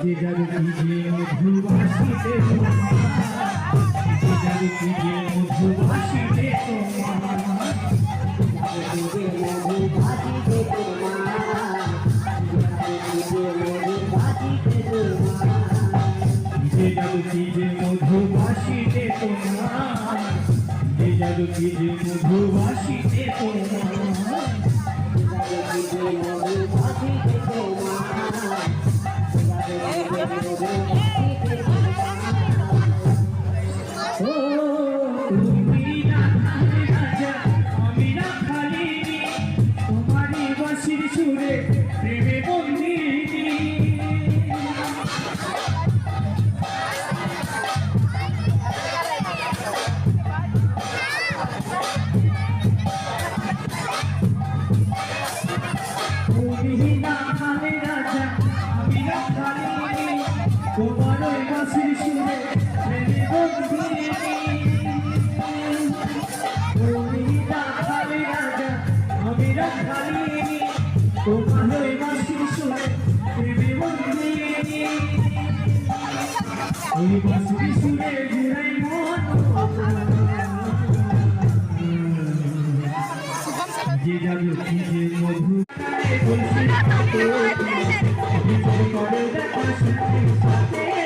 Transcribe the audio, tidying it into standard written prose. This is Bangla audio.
যে যাবে কি যে মধুবাসীতে যে যাবে কি যে মধুবাসীতে যে যাবে কি যে মধুবাসীতে তোমার যে যাবে কি যে মধুবাসীতে তোমার সুরে প্রেমে বন্দিনী তুমি না খালে রাজা আমি না খালি তোমার ওই বাঁশির সুরে প্রেমে বন্দিনী তুমি না খালে রাজা আমি না খালি তোমার ওই বাঁশির সুরে প্রেমে বন্দিনী ওই বাঁশির সুরে ঘুরাই মন যে যাবে কি যে মধু করে দেখা সাথে